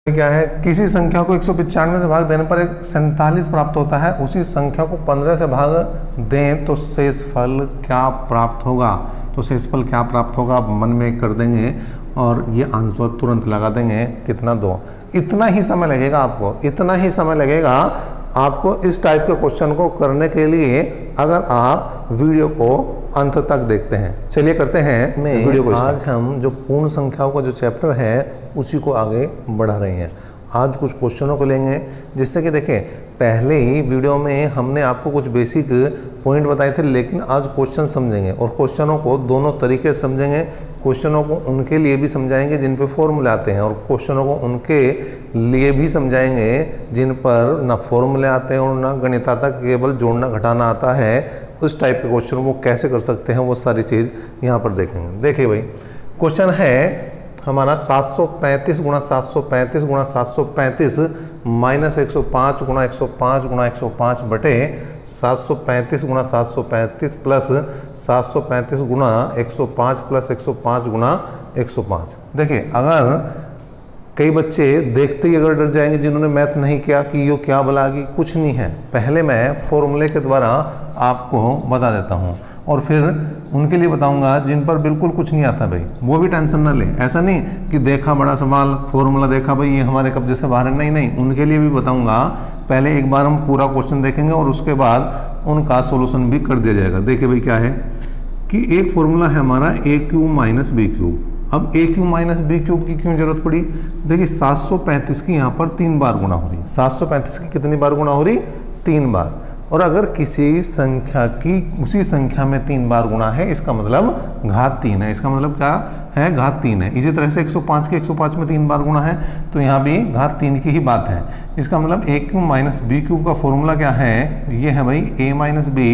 क्या है, किसी संख्या को 195 से भाग देने पर एक 47 प्राप्त होता है, उसी संख्या को 15 से भाग दें तो शेषफल क्या प्राप्त होगा। तो शेषफल क्या प्राप्त होगा आप मन में कर देंगे और ये आंसर तुरंत लगा देंगे। कितना 2। इतना ही समय लगेगा आपको, इतना ही समय लगेगा आपको इस टाइप के क्वेश्चन को करने के लिए, अगर आप वीडियो को अंत तक देखते हैं। चलिए करते हैं वीडियो को। आज हम जो पूर्ण संख्याओं का जो चैप्टर है उसी को आगे बढ़ा रहे हैं। आज कुछ क्वेश्चनों को लेंगे, जिससे कि देखें पहले ही वीडियो में हमने आपको कुछ बेसिक पॉइंट बताए थे, लेकिन आज क्वेश्चन समझेंगे और क्वेश्चनों को दोनों तरीके से समझेंगे। क्वेश्चनों को उनके लिए भी समझाएंगे जिन पे फॉर्मूले आते हैं, और क्वेश्चनों को उनके लिए भी समझाएंगे जिन पर ना फॉर्मूले आते हैं और ना गणित आता, केवल जोड़ना घटाना आता है। उस टाइप के क्वेश्चन वो कैसे कर सकते हैं वो सारी चीज़ यहाँ पर देखेंगे। देखिए भाई, क्वेश्चन है हमारा 735 गुणा 735 गुणा 735 माइनस 105 गुणा 105 गुणा 105 बटे 735 गुणा 735 प्लस 735 गुणा 105 प्लस 105 गुणा 105। देखिए, अगर कई बच्चे देखते ही अगर डर जाएंगे जिन्होंने मैथ नहीं किया कि ये क्या बोला कि कुछ नहीं है, पहले मैं फॉर्मूले के द्वारा आपको बता देता हूँ और फिर उनके लिए बताऊंगा जिन पर बिल्कुल कुछ नहीं आता भाई, वो भी टेंशन ना ले। ऐसा नहीं कि देखा बड़ा सवाल फॉर्मूला देखा भाई ये हमारे कब्जे से बाहर है, नहीं नहीं, उनके लिए भी बताऊंगा। पहले एक बार हम पूरा क्वेश्चन देखेंगे और उसके बाद उनका सोल्यूशन भी कर दिया जाएगा। देखिए भाई क्या है कि एक फॉर्मूला है हमारा ए क्यूब माइनस बी क्यूब। अब ए क्यूब माइनस बी क्यूब की क्यों जरूरत पड़ी? देखिए 735 की यहाँ पर 3 बार गुणा हो रही, 735 की कितनी बार गुणा हो रही? 3 बार। और अगर किसी संख्या की उसी संख्या में 3 बार गुणा है, इसका मतलब घात 3 है। इसका मतलब क्या है? घात 3 है। इसी तरह से 105 के 105 में 3 बार गुणा है, तो यहाँ भी घात 3 की ही बात है। इसका मतलब a cube minus b cube का फॉर्मूला क्या है? ये है भाई a minus b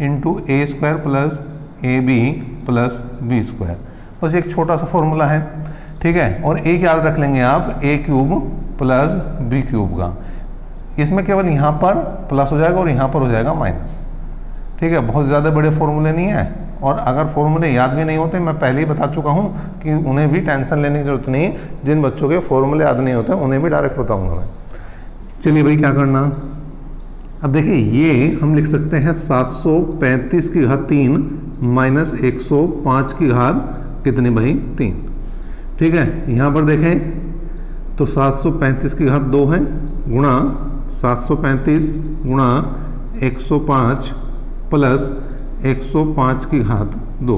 into a square plus a b plus b square. बस एक छोटा सा फॉर्मूला है, ठीक है। और एक याद रख लेंगे आप, ए क्यूब प्लस बी क्यूब का। इसमें केवल यहाँ पर प्लस हो जाएगा और यहाँ पर हो जाएगा माइनस, ठीक है। बहुत ज़्यादा बड़े फॉर्मूले नहीं है, और अगर फॉर्मूले याद भी नहीं होते, मैं पहले ही बता चुका हूँ कि उन्हें भी टेंशन लेने की जरूरत नहीं। जिन बच्चों के फॉर्मूले याद नहीं होते उन्हें भी डायरेक्ट बताऊँगा मैं। चलिए भाई क्या करना, अब देखिए ये हम लिख सकते हैं 735 की घात 3 माइनस 105 की घात कितनी भाई? 3, ठीक है। यहाँ पर देखें तो 735 की घात 2 है गुणा 735 गुणा 105 प्लस 105 की घात 2।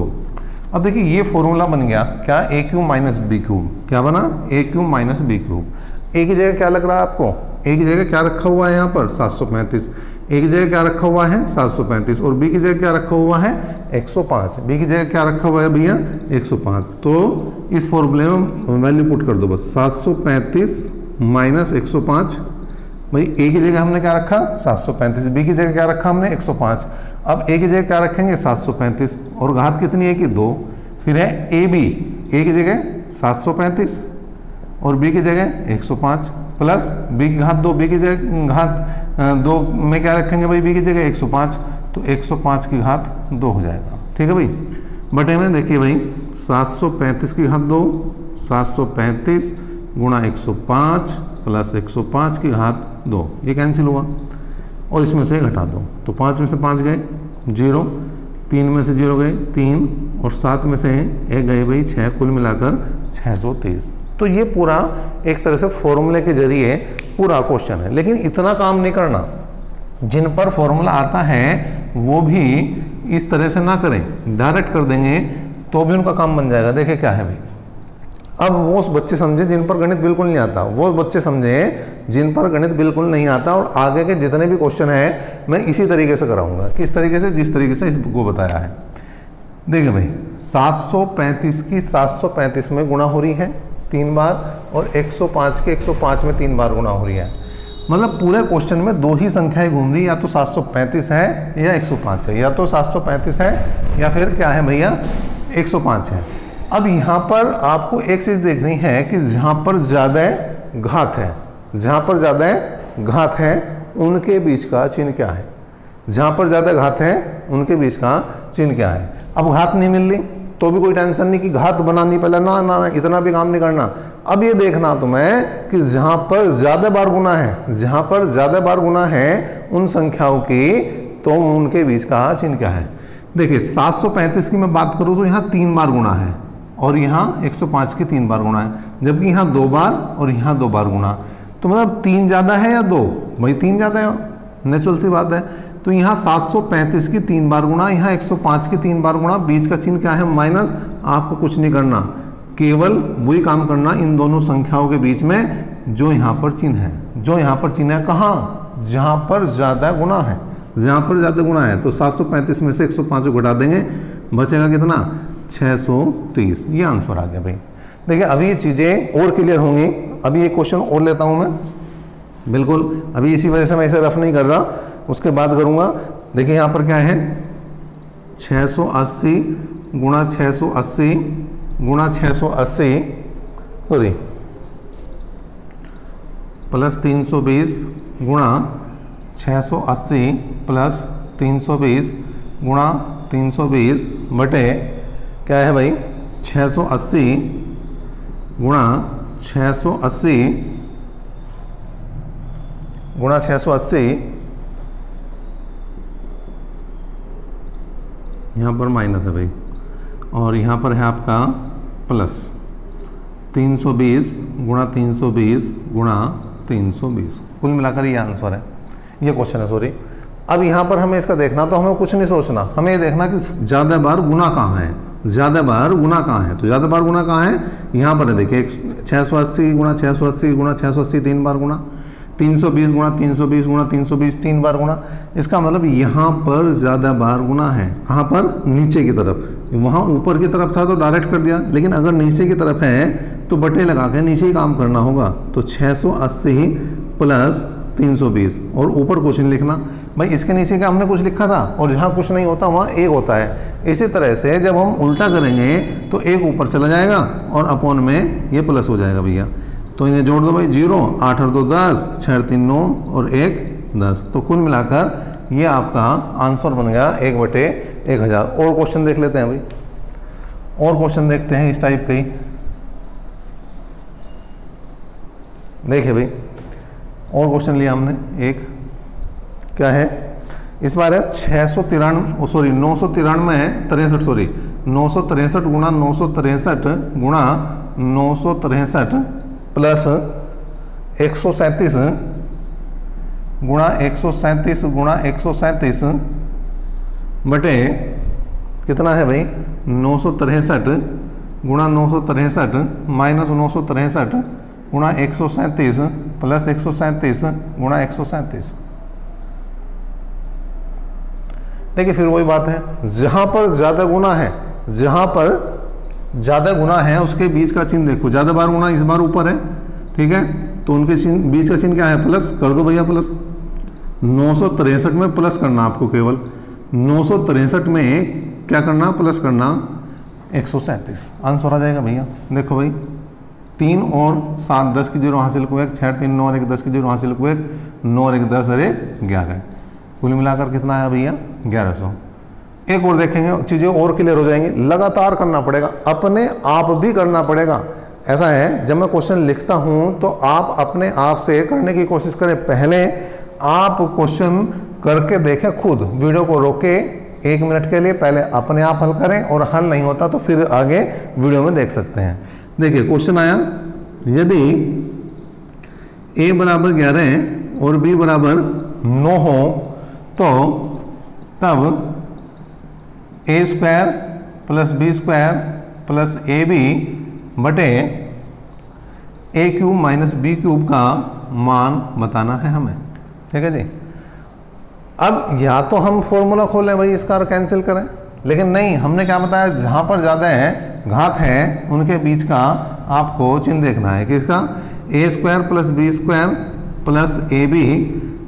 अब देखिए ये फॉर्मूला बन गया क्या? ए क्यूब माइनस बी क्यूब। क्या बना? ए क्यूब माइनस बी क्यूब। ए की जगह क्या लग रहा है आपको? ए की जगह क्या रखा हुआ है यहाँ पर? 735। ए की जगह क्या रखा हुआ है? 735। और बी की जगह क्या रखा हुआ है? 105। बी की जगह क्या रखा हुआ है भैया? 105। तो इस फॉर्मूले में वैल्यू पुट कर दो बस, 735 माइनस 105। भाई ए की जगह हमने क्या रखा? 735। बी की जगह क्या रखा हमने? 105। अब ए की जगह क्या रखेंगे? 735, और घात कितनी है कि 2। फिर है ए बी, ए की जगह 735 और बी की जगह 105 प्लस बी की घात 2। बी की जगह घात 2 में क्या रखेंगे भाई? बी की जगह 105, तो 105 की घात 2 हो जाएगा, ठीक है भाई। बटे में देखिए भाई 735 की घात 2, 735 गुणा 105 प्लस 105 की घात 2, ये कैंसिल हुआ और इसमें से घटा दो, तो 5 में से 5 गए 0, 3 में से 0 गए 3, और 7 में से 1 गए भाई 6, कुल मिलाकर 623। तो ये पूरा एक तरह से फॉर्मूले के जरिए पूरा क्वेश्चन है। लेकिन इतना काम नहीं करना, जिन पर फॉर्मूला आता है वो भी इस तरह से ना करें, डायरेक्ट कर देंगे तो भी उनका काम बन जाएगा। देखिए क्या है भाई, अब वो बच्चे समझे जिन पर गणित बिल्कुल नहीं आता, वो बच्चे समझे जिन पर गणित बिल्कुल नहीं आता, और आगे के जितने भी क्वेश्चन हैं मैं इसी तरीके से कराऊंगा। किस तरीके से? जिस तरीके से इसको बताया है। देखिए भाई 735 की 735 में गुणा हो रही है 3 बार, और 105 के 105 में 3 बार गुणा हो रही है। मतलब पूरे क्वेश्चन में 2 ही संख्याएं घूम रही, या तो 735 है या 105 है, या तो 735 है या फिर क्या है भैया 105 है। अब यहाँ पर आपको एक चीज़ देखनी है कि जहाँ पर ज़्यादा घात है, जहाँ पर ज़्यादा घात है उनके बीच का चिन्ह क्या है? जहाँ पर ज़्यादा घात है उनके बीच का चिन्ह क्या है? अब घात नहीं मिल रही, तो भी कोई टेंशन नहीं कि घात बनानी पहले, ना ना ना, इतना भी काम नहीं करना। अब ये देखना तुम्हें कि जहाँ पर ज़्यादा बार गुना है, जहाँ पर ज़्यादा बार गुना है उन संख्याओं की, तो उनके बीच का चिन्ह क्या है। देखिए 735 की मैं बात करूँ तो यहाँ 3 बार गुना है और यहाँ 105 की 3 बार गुना है, जबकि यहाँ 2 बार और यहाँ 2 बार गुना। तो मतलब 3 ज़्यादा है या 2? भाई 3 ज़्यादा है, नेचुरल सी बात है। तो यहाँ 735 की 3 बार गुना, यहाँ 105 की 3 बार गुना, बीच का चिन्ह क्या है? माइनस। आपको कुछ नहीं करना, केवल वही काम करना इन दोनों संख्याओं के बीच में जो यहाँ पर चिन्ह है, जो यहाँ पर चिन्ह है कहाँ? जहाँ पर ज़्यादा गुना है, जहाँ पर ज़्यादा गुना है। तो 735 में से 105 को घटा देंगे, बचेगा कितना? 630। ये आंसर आ गया भाई। देखिए अभी ये चीज़ें और क्लियर होंगी। अभी एक क्वेश्चन और लेता हूँ मैं, बिल्कुल अभी इसी वजह से मैं इसे रफ नहीं कर रहा, उसके बाद करूँगा। देखिए यहाँ पर क्या है? 680 गुणा 680 गुणा 680 सॉरी प्लस 320 गुणा 680 प्लस 320 गुणा 320 बटे क्या है भाई? 680 गुणा 680 गुणा 680, यहाँ पर माइनस है भाई और यहाँ पर है आपका प्लस 320 गुणा 320 गुणा 320। कुल मिलाकर ये आंसर है, ये क्वेश्चन है सॉरी। अब यहाँ पर हमें इसका देखना, तो हमें कुछ नहीं सोचना, हमें ये देखना कि ज़्यादा बार गुना कहाँ है, ज़्यादा बार गुना कहाँ है। तो ज़्यादा बार गुना कहाँ है? यहाँ पर है। देखिए 680 गुणा 680 गुणा 680 3 बार गुणा, 320 गुणा 320 गुणा 320 3 बार गुणा। इसका मतलब यहाँ पर ज़्यादा बार गुना है। कहाँ पर? नीचे की तरफ। वहाँ ऊपर की तरफ था तो डायरेक्ट कर दिया, लेकिन अगर नीचे की तरफ है तो बटे लगा के नीचे ही काम करना होगा। तो 680 प्लस 320 और ऊपर क्वेश्चन लिखना। भाई इसके नीचे क्या हमने कुछ लिखा था, और जहाँ कुछ नहीं होता वहाँ एक होता है। इसी तरह से जब हम उल्टा करेंगे तो एक ऊपर चला जाएगा और अपॉन में ये प्लस हो जाएगा भैया। तो इन्हें जोड़ दो भाई, 0 8 और 2 10, 6 3 9 और 1 10। तो कुल मिलाकर ये आपका आंसर बन गया 1/1000। और क्वेश्चन देख लेते हैं भाई, और क्वेश्चन देखते हैं इस टाइप के ही। देखिए भाई और क्वेश्चन लिया हमने एक, क्या है इस बार है 963 गुणा 963 गुणा 963 प्लस 137 गुणा 137 गुणा 137 बटे कितना है भाई? 963 गुणा 963 माइनस 963 गुणा 137 प्लस 137 गुणा 137। देखिए फिर वही बात है, जहां पर ज्यादा गुना है, जहां पर ज्यादा गुना है उसके बीच का चिन्ह देखो। ज्यादा बार गुना इस बार ऊपर है, ठीक है, तो उनके चिन्ह बीच का चिन्ह क्या है? प्लस कर दो भैया प्लस। 963 में प्लस करना आपको, केवल 963 में क्या करना? प्लस करना 137। आंसर आ जाएगा भैया। देखो भाई 3 और 7 10 की 0 हासिल को 1, 6 3 9 और 1 10 की 0 हासिल को 1, 9 और 1 10 और 1 11। कुल मिलाकर कितना आया भैया? 1100। एक और देखेंगे, चीज़ें और क्लियर हो जाएंगी। लगातार करना पड़ेगा, अपने आप भी करना पड़ेगा। ऐसा है जब मैं क्वेश्चन लिखता हूँ तो आप अपने आप से करने की कोशिश करें। पहले आप क्वेश्चन करके देखें खुद, वीडियो को रोके 1 मिनट के लिए, पहले अपने आप हल करें और हल नहीं होता तो फिर आगे वीडियो में देख सकते हैं। देखिए क्वेश्चन आया, यदि a बराबर 11 और b बराबर 9 हो तो तब a² plus b² plus ab बटे a³ माइनस b³ का मान बताना है हमें। ठीक है जी। अब या तो हम फॉर्मूला खोलें भाई इसका और कैंसिल करें, लेकिन नहीं, हमने क्या बताया? जहाँ पर ज़्यादा है घात है उनके बीच का आपको चिन्ह देखना है। किसका? a² plus b² plus ab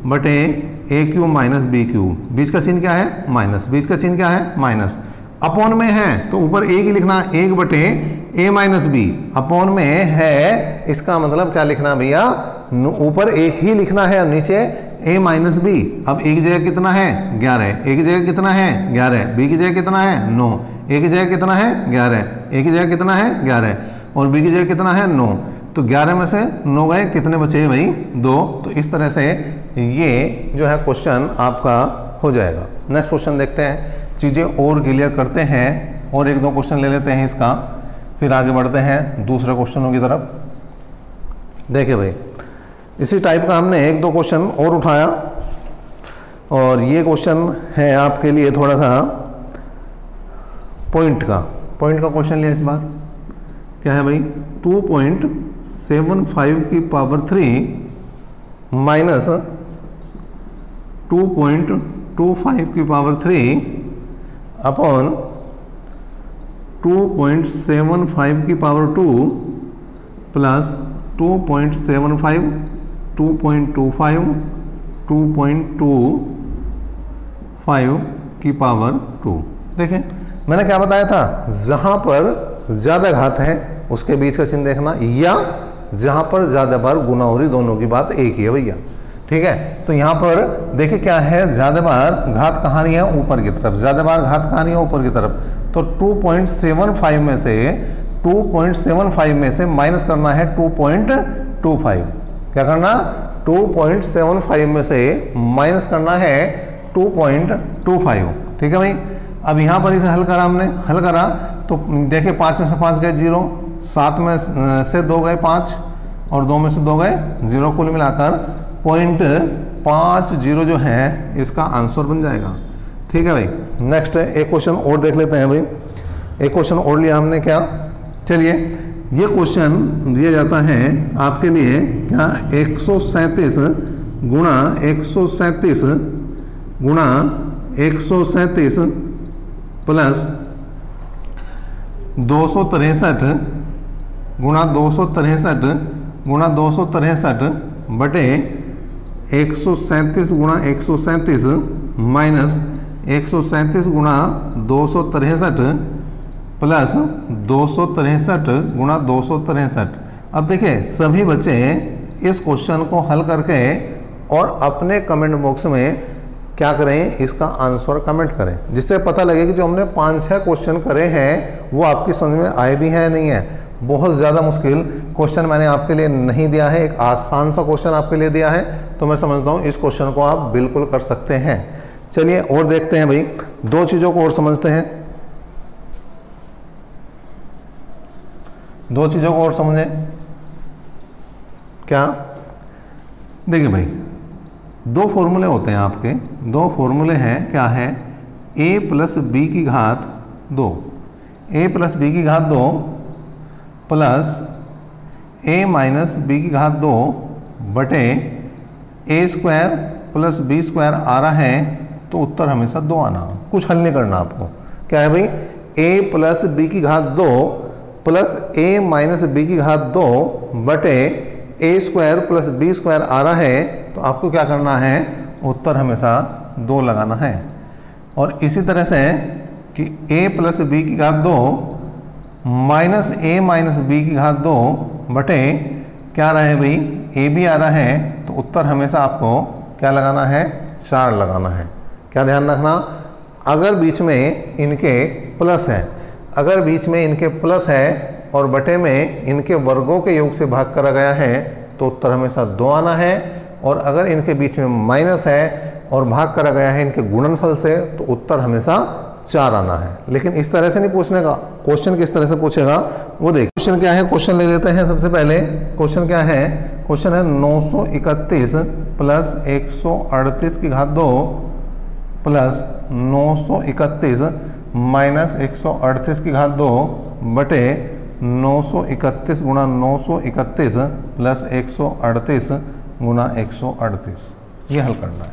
बटे a³ माइनस b³। बीच का चिन्ह क्या है? माइनस। बीच का चिन्ह क्या है? माइनस। अपॉन में है तो ऊपर a ही लिखना, 1 बटे a माइनस b। अपॉन में है, इसका मतलब क्या लिखना भैया? ऊपर 1 ही लिखना है और नीचे a माइनस बी, अब a की जगह कितना है 11, a की जगह कितना है 11, b की जगह कितना है 9, a की जगह कितना है 11, a की जगह कितना है 11 और b की जगह कितना है 9। तो 11 में से 9 गए, कितने बचे भाई 2। तो इस तरह से ये जो है क्वेश्चन आपका हो जाएगा। नेक्स्ट क्वेश्चन देखते हैं, चीज़ें और क्लियर करते हैं और एक दो क्वेश्चन ले लेते हैं इसका, फिर आगे बढ़ते हैं दूसरे क्वेश्चनों की तरफ। देखिए भाई इसी टाइप का हमने एक दो क्वेश्चन और उठाया और ये क्वेश्चन है आपके लिए थोड़ा सा पॉइंट का क्वेश्चन लिया इस बार। क्या है भाई 2.75 की पावर 3 माइनस 2.25 की पावर 3 अपॉन 2.75 की पावर 2 प्लस 2.75, 2.25, 2.25 की पावर 2। देखें मैंने क्या बताया था, जहाँ पर ज़्यादा घात है उसके बीच का चिन्ह देखना, या जहाँ पर ज़्यादा बार गुना हो रही, दोनों की बात एक ही है भैया। ठीक है, तो यहाँ पर देखिए क्या है, ज़्यादा बार घात कहाँ नहीं है ऊपर की तरफ, ज़्यादा बार घात कहाँ नहीं है ऊपर की तरफ। तो 2.75 में से माइनस करना है 2.25। क्या करना, 2.75 में से माइनस करना है 2.25। ठीक है भाई, अब यहाँ पर इसे हल करा हमने, हल करा तो देखिए 5 में से 5 गए 0, 7 में से 2 गए 5 और 2 में से 2 गए 0, कुल मिलाकर 0.50 जो है इसका आंसर बन जाएगा। ठीक है भाई, नेक्स्ट एक क्वेश्चन और देख लेते हैं भाई। एक क्वेश्चन और लिया हमने, क्या, चलिए ये क्वेश्चन दिया जाता है आपके लिए क्या, 137 गुणा 137 गुणा 137 प्लस 263 गुणा 263 गुणा 263 बटे 137 गुणा 137 माइनस 137 गुणा 263 प्लस 263 गुणा 263। अब देखिए सभी बच्चे इस क्वेश्चन को हल करके और अपने कमेंट बॉक्स में क्या करें, इसका आंसर कमेंट करें, जिससे पता लगे कि जो हमने 5-6 क्वेश्चन करे हैं वो आपकी समझ में आए भी हैं या नहीं है। बहुत ज़्यादा मुश्किल क्वेश्चन मैंने आपके लिए नहीं दिया है, एक आसान सा क्वेश्चन आपके लिए दिया है, तो मैं समझता हूँ इस क्वेश्चन को आप बिल्कुल कर सकते हैं। चलिए और देखते हैं भाई, दो चीज़ों को और समझते हैं, दो चीज़ों को और समझें। क्या, देखिए भाई दो फॉर्मूले होते हैं आपके, दो फॉर्मूले हैं, क्या है, a प्लस बी की घात 2, a प्लस बी की घात 2 प्लस a माइनस बी की घात 2 बटे a square plus b square आ रहा है, तो उत्तर हमेशा 2 आना, कुछ हल नहीं करना आपको। क्या है भाई, a प्लस बी की घात 2 प्लस a माइनस बी की घात 2 बटे a square plus b square आ रहा है, तो आपको क्या करना है, उत्तर हमेशा 2 लगाना है। और इसी तरह से कि a प्लस बी की घात 2 माइनस a माइनस बी की घात 2 बटे क्या आ रहा है भाई, a भी आ रहा है, तो उत्तर हमेशा आपको क्या लगाना है, 4 लगाना है। क्या ध्यान रखना, अगर बीच में इनके प्लस है, अगर बीच में इनके प्लस है और बटे में इनके वर्गों के योग से भाग करा गया है, तो उत्तर हमेशा 2 आना है। और अगर इनके बीच में माइनस है और भाग करा गया है इनके गुणनफल से, तो उत्तर हमेशा 4 आना है। लेकिन इस तरह से नहीं पूछने का, क्वेश्चन किस तरह से पूछेगा वो देखिए। क्वेश्चन क्या है, क्वेश्चन ले लेते हैं सबसे पहले। क्वेश्चन क्या है, क्वेश्चन है 931 प्लस 138 की घात 2 प्लस 931 माइनस 138 की घात 2 बटे 931 गुणा 931 प्लस 138 गुणा 138, ये हल करना है।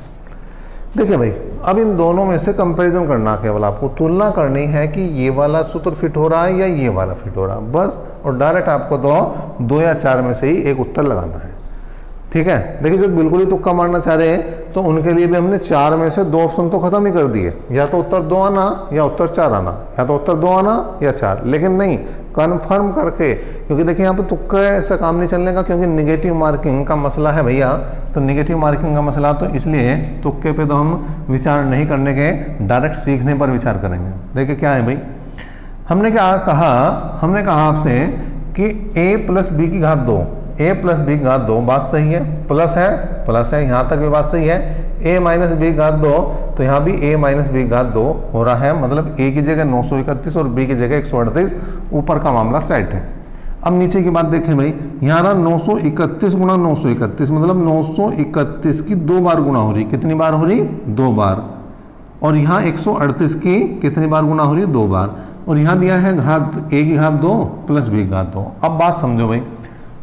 देखिए भाई, अब इन दोनों में से कंपैरिजन करना, केवल आपको तुलना करनी है कि ये वाला सूत्र फिट हो रहा है या ये वाला फिट हो रहा है, बस। और डायरेक्ट आपको तो 2 या 4 में से ही एक उत्तर लगाना है। ठीक है। देखिए जो बिल्कुल ही तुक्का मारना चाह रहे हैं तो उनके लिए भी हमने 4 में से 2 ऑप्शन तो खत्म ही कर दिए, या तो उत्तर 2 आना या उत्तर 4 आना, या तो उत्तर 2 आना या 4, लेकिन नहीं, कन्फर्म करके, क्योंकि देखिए यहाँ पे तुक्का ऐसा काम नहीं चलने का, क्योंकि निगेटिव मार्किंग का मसला है भैया। तो निगेटिव मार्किंग का मसला, तो इसलिए तुक्के पे तो हम विचार नहीं करने के, डायरेक्ट सीखने पर विचार करेंगे। देखिए क्या है भाई, हमने क्या कहा, हमने कहा आपसे कि a प्लस बी की घात 2, a प्लस बी की घात 2 बात सही है, प्लस है, यहाँ तक भी बात सही है। a माइनस बी की घात 2, तो यहाँ भी a माइनस बी की घात 2 हो रहा है, मतलब a की जगह 931 और b की जगह 138, ऊपर का मामला सेट है। अब नीचे की बात देखें भाई, यहाँ ना 931 गुणा 931, मतलब 931 की 2 बार गुणा हो रही, कितनी बार हो रही, 2 बार, और यहाँ 138 की कितनी बार गुणा हो रही, 2 बार, और यहाँ दिया है घात a की घात 2 प्लस b की घात 2। अब बात समझो भाई,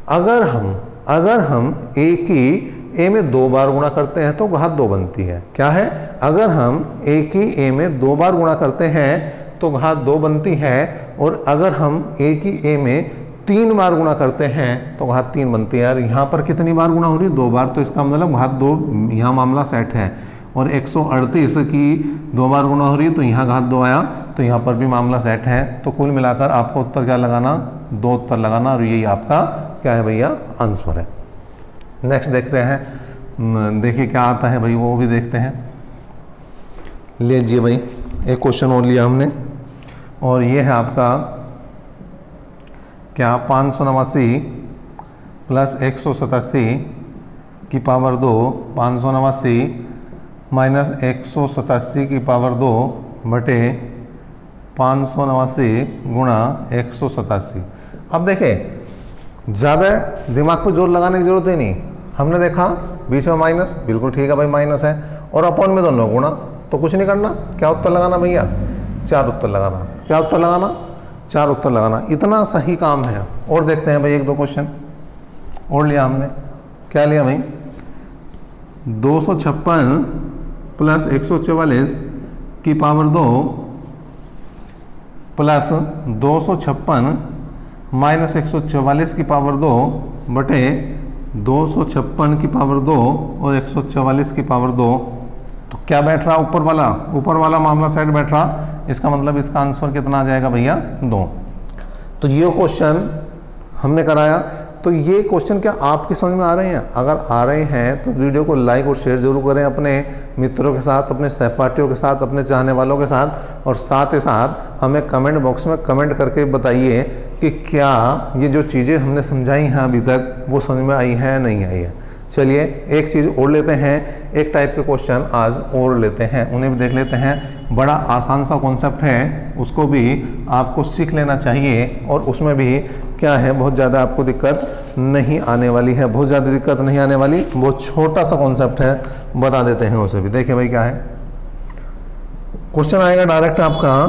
अगर हम a की a में 2 बार गुणा करते हैं तो घात 2 बनती है, क्या है, अगर हम a की a में 2 बार गुणा करते हैं तो घात 2 बनती है, और अगर हम a की a में 3 बार गुणा करते हैं तो घात 3 बनती है। यार यहाँ पर कितनी बार गुणा हो रही है, 2 बार, तो इसका मतलब घात 2, यहाँ मामला सेट है। और 138 की 2 बार गुणा हो रही है तो यहाँ घात 2 आया, तो यहाँ पर भी मामला सेट है। तो कुल मिलाकर आपको उत्तर क्या लगाना, 2 उत्तर लगाना, और यही आपका क्या है भैया, आंसर है। नेक्स्ट देखते हैं, देखिए क्या आता है भाई, वो भी देखते हैं। लीजिए भाई, एक क्वेश्चन और लिया हमने, और ये है आपका क्या, 589 प्लस 187 की पावर 2, 589 माइनस 187 की पावर 2 बटे 589 गुणा 187। अब देखें, ज़्यादा दिमाग पर जोर लगाने की जरूरत ही नहीं, हमने देखा बीच में माइनस, बिल्कुल ठीक है भाई, माइनस है, और अपॉन में दोनों गुणा, तो कुछ नहीं करना, क्या उत्तर लगाना भैया, 4 उत्तर लगाना, क्या उत्तर लगाना, 4 उत्तर लगाना, इतना सही काम है। और देखते हैं भाई 1-2 क्वेश्चन और लिया हमने, क्या लिया भाई, 256 प्लस 144 की पावर 2 प्लस 256 माइनस 144 की पावर 2 बटे 256 की पावर 2 और 144 की पावर 2, तो क्या बैठ रहा, ऊपर वाला मामला साइड बैठ रहा, इसका मतलब इसका आंसर कितना आ जाएगा भैया, 2। तो ये क्वेश्चन हमने कराया। तो ये क्वेश्चन क्या आपकी समझ में आ रहे हैं? अगर आ रहे हैं तो वीडियो को लाइक और शेयर जरूर करें अपने मित्रों के साथ, अपने सहपाठियों के साथ, अपने चाहने वालों के साथ, और साथ ही साथ हमें कमेंट बॉक्स में कमेंट करके बताइए कि क्या ये जो चीज़ें हमने समझाई हैं अभी तक वो समझ में आई है नहीं आई है। चलिए एक चीज़ और लेते हैं, एक टाइप के क्वेश्चन आज और लेते हैं, उन्हें भी देख लेते हैं। बड़ा आसान सा कॉन्सेप्ट है, उसको भी आपको सीख लेना चाहिए, और उसमें भी क्या है, बहुत ज़्यादा आपको दिक्कत नहीं आने वाली है, बहुत ज़्यादा दिक्कत नहीं आने वाली, बहुत छोटा सा कॉन्सेप्ट है, बता देते हैं उसे भी। देखिए भाई क्या है, क्वेश्चन आएगा डायरेक्ट आपका,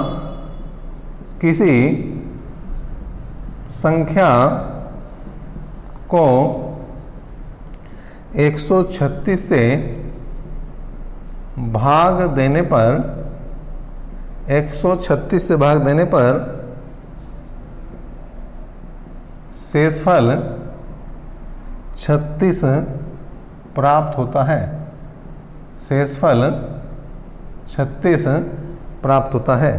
किसी संख्या को 136 से भाग देने पर 136 से भाग देने पर शेषफल 36 प्राप्त होता है। शेषफल 36 प्राप्त होता है।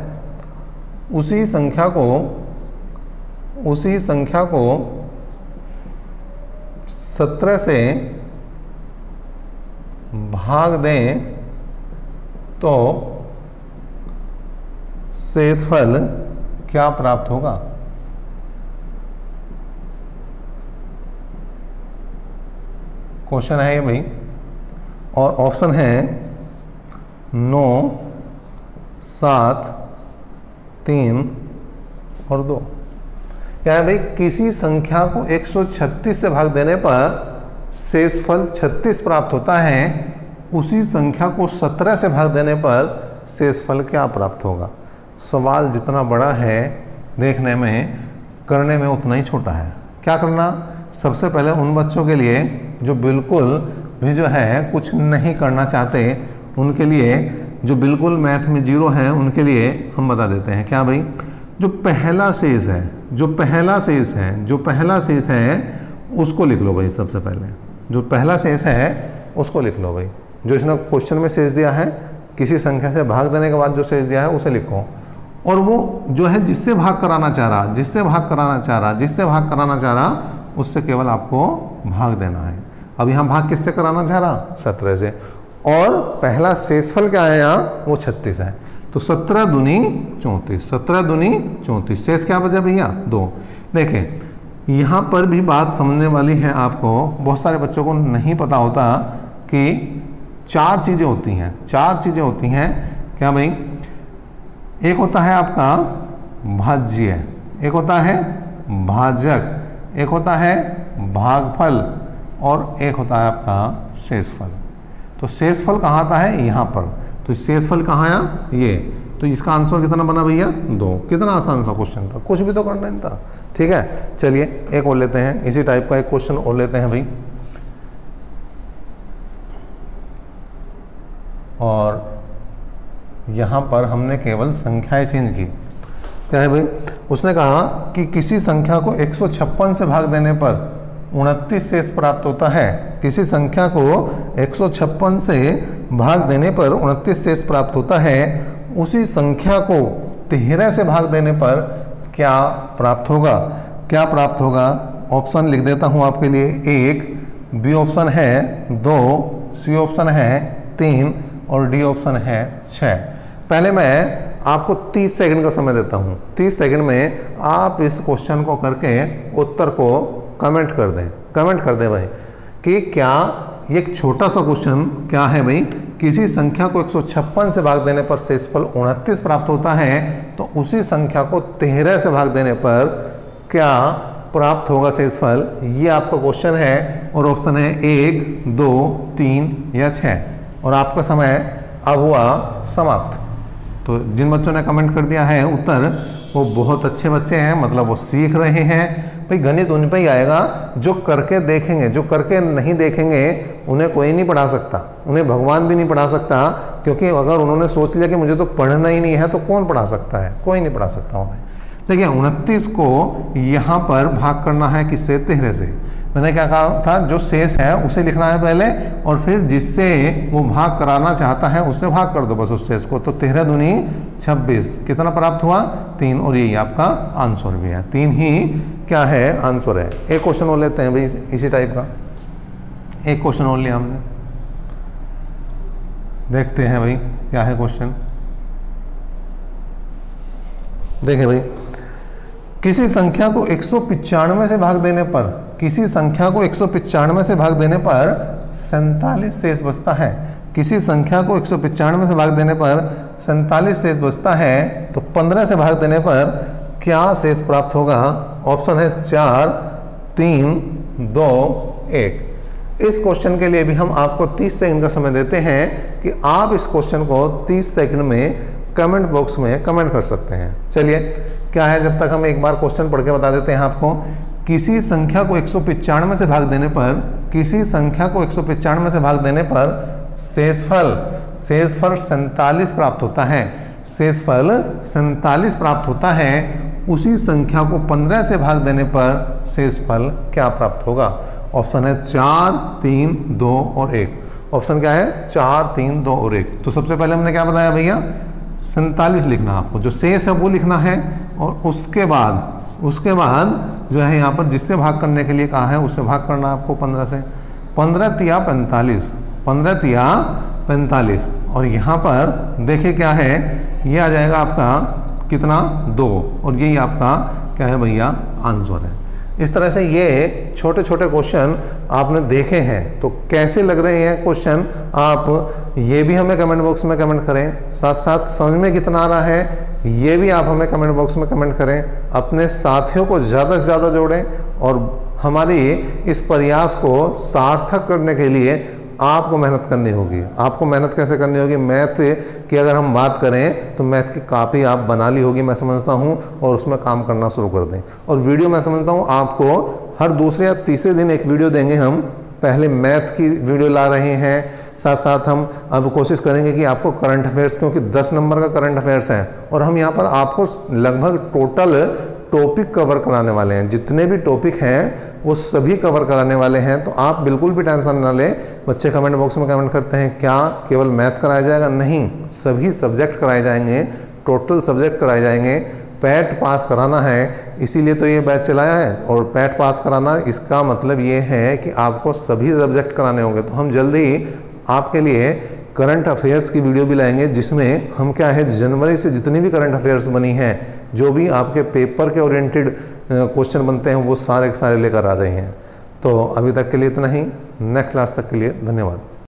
उसी संख्या को 17 से भाग दें तो शेषफल क्या प्राप्त होगा? क्वेश्चन है ये भाई, और ऑप्शन है 9, 7, 3 और 2। क्या है भाई, किसी संख्या को 136 से भाग देने पर शेषफल 36 प्राप्त होता है, उसी संख्या को 17 से भाग देने पर शेषफल क्या प्राप्त होगा? सवाल जितना बड़ा है देखने में, करने में उतना ही छोटा है। क्या करना? सबसे पहले उन बच्चों के लिए जो बिल्कुल भी जो है कुछ नहीं करना चाहते, उनके लिए, जो बिल्कुल मैथ में जीरो हैं, उनके लिए हम बता देते हैं। क्या भाई, जो पहला शेष है उसको लिख लो भाई सबसे पहले। जो पहला शेष है उसको लिख लो भाई, जो इसने क्वेश्चन में शेष दिया है किसी संख्या से भाग देने के बाद जो शेष दिया है उसे लिखो, और वो जो है जिससे भाग कराना चाह रहा, जिससे भाग कराना चाह रहा, जिससे भाग कराना चाह रहा, उससे केवल आपको भाग देना है। अब यहाँ भाग किससे कराना चाह रहा? 17 से, और पहला शेषफल क्या है यहाँ? वो 36 है। तो 17 दूनी 34, 17 दूनी 34, शेष क्या बचा भैया? 2। देखें यहाँ पर भी बात समझने वाली है आपको, बहुत सारे बच्चों को नहीं पता होता कि 4 चीज़ें होती हैं, 4 चीज़ें होती हैं। क्या भाई? एक होता है आपका भाज्य, एक होता है भाजक, एक होता है भागफल, और एक होता है आपका शेषफल। तो शेषफल कहाँ आता है? यहाँ पर। तो शेषफल कहाँ आया? ये। तो इसका आंसर कितना बना भैया? 2। कितना आसान सा क्वेश्चन था, कुछ भी तो करना नहीं था। ठीक है, चलिए एक और लेते हैं, इसी टाइप का एक क्वेश्चन और लेते हैं भाई। और यहाँ पर हमने केवल संख्याएं चेंज की। क्या है भाई? उसने कहा कि किसी संख्या को 156 से भाग देने पर 29 शेष प्राप्त होता है। किसी संख्या को 156 से भाग देने पर 29 शेष प्राप्त होता है। उसी संख्या को 13 से भाग देने पर क्या प्राप्त होगा? क्या प्राप्त होगा? ऑप्शन लिख देता हूँ आपके लिए। 1 बी ऑप्शन है 2, सी ऑप्शन है 3 और डी ऑप्शन है 6। पहले मैं आपको 30 सेकंड का समय देता हूँ। 30 सेकंड में आप इस क्वेश्चन को करके उत्तर को कमेंट कर दें। कमेंट कर दें भाई कि क्या ये एक छोटा सा क्वेश्चन क्या है भाई, किसी संख्या को 156 से भाग देने पर शेषफल 29 प्राप्त होता है, तो उसी संख्या को 13 से भाग देने पर क्या प्राप्त होगा शेषफल? ये आपका क्वेश्चन है और ऑप्शन है 1, 2, 3 या 6। और आपका समय अब हुआ समाप्त। तो जिन बच्चों ने कमेंट कर दिया है उत्तर, वो बहुत अच्छे बच्चे हैं, मतलब वो सीख रहे हैं। भाई गणित उन पे ही आएगा जो करके देखेंगे, जो करके नहीं देखेंगे उन्हें कोई नहीं पढ़ा सकता, उन्हें भगवान भी नहीं पढ़ा सकता। क्योंकि अगर उन्होंने सोच लिया कि मुझे तो पढ़ना ही नहीं है तो कौन पढ़ा सकता है? कोई नहीं पढ़ा सकता उन्हें। देखिए 29 को यहाँ पर भाग करना है किससे? 13 से। मैंने क्या कहा था? जो शेष है उसे लिखना है पहले, और फिर जिससे वो भाग कराना चाहता है उससे भाग कर दो बस उस शेष को। तो 13 दूनी 26, कितना प्राप्त हुआ? 3। और यही आपका आंसर भी है, 3 ही क्या है? आंसर है। एक क्वेश्चन और लेते हैं भाई इसी टाइप का। एक क्वेश्चन और लिया हमने, देखते हैं भाई क्या है क्वेश्चन। देखिए भाई, किसी संख्या को 195 से भाग देने पर, किसी संख्या को 195 से भाग देने पर 47 शेष बचता है। किसी संख्या को 195 से भाग देने पर 47 शेष बचता है, तो 15 से भाग देने पर क्या शेष प्राप्त होगा? ऑप्शन है 4, 3, 2, 1। इस क्वेश्चन के लिए भी हम आपको 30 सेकंड का समय देते हैं कि आप इस क्वेश्चन को 30 सेकंड में कमेंट बॉक्स में कमेंट कर सकते हैं। चलिए क्या है, जब तक हम एक बार क्वेश्चन पढ़ के बता देते हैं आपको। किसी संख्या को 195 से भाग देने पर, किसी संख्या को 195 से भाग देने पर शेषफल 47 प्राप्त होता है। शेषफल 47 प्राप्त होता है। उसी संख्या को 15 से भाग देने पर शेषफल क्या प्राप्त होगा? ऑप्शन है 4, 3, 2 और 1। ऑप्शन क्या है? 4, 3, 2 और 1। तो सबसे पहले हमने क्या बताया भैया? 47 लिखना, आपको जो शेष है वो लिखना है, और उसके बाद जो है यहाँ पर जिससे भाग करने के लिए कहा है उससे भाग करना आपको 15 से। 15 तिया 45, 15 तिया 45। और यहाँ पर देखिए क्या है, ये आ जाएगा आपका कितना? 2। और यही आपका क्या है भैया? आंसर है। इस तरह से ये छोटे छोटे क्वेश्चन आपने देखे हैं, तो कैसे लग रहे हैं क्वेश्चन आप ये भी हमें कमेंट बॉक्स में कमेंट करें। साथ साथ समझ में कितना आ रहा है ये भी आप हमें कमेंट बॉक्स में कमेंट करें। अपने साथियों को ज़्यादा से ज़्यादा जोड़ें, और हमारी इस प्रयास को सार्थक करने के लिए आपको मेहनत करनी होगी। आपको मेहनत कैसे करनी होगी? मैथ की अगर हम बात करें तो मैथ की कॉपी आप बना ली होगी मैं समझता हूं, और उसमें काम करना शुरू कर दें। और वीडियो मैं समझता हूं आपको हर दूसरे या तीसरे दिन एक वीडियो देंगे हम। पहले मैथ की वीडियो ला रहे हैं, साथ साथ हम अब कोशिश करेंगे कि आपको करंट अफेयर्स, क्योंकि 10 नंबर का करंट अफेयर्स है, और हम यहाँ पर आपको लगभग टोटल टॉपिक कवर कराने वाले हैं, जितने भी टॉपिक हैं वो सभी कवर कराने वाले हैं। तो आप बिल्कुल भी टेंशन ना लें। बच्चे कमेंट बॉक्स में कमेंट करते हैं क्या केवल मैथ कराया जाएगा, नहीं, सभी सब्जेक्ट कराए जाएंगे, टोटल सब्जेक्ट कराए जाएंगे। पैट पास कराना है, इसीलिए तो ये बैच चलाया है। और पैट पास कराना इसका मतलब ये है कि आपको सभी सब्जेक्ट कराने होंगे। तो हम जल्दी ही आपके लिए करंट अफेयर्स की वीडियो भी लाएंगे, जिसमें हम क्या है जनवरी से जितनी भी करंट अफेयर्स बनी हैं, जो भी आपके पेपर के ओरिएंटेड क्वेश्चन बनते हैं, वो सारे के सारे लेकर आ रहे हैं। तो अभी तक के लिए इतना ही। नेक्स्ट क्लास तक के लिए धन्यवाद।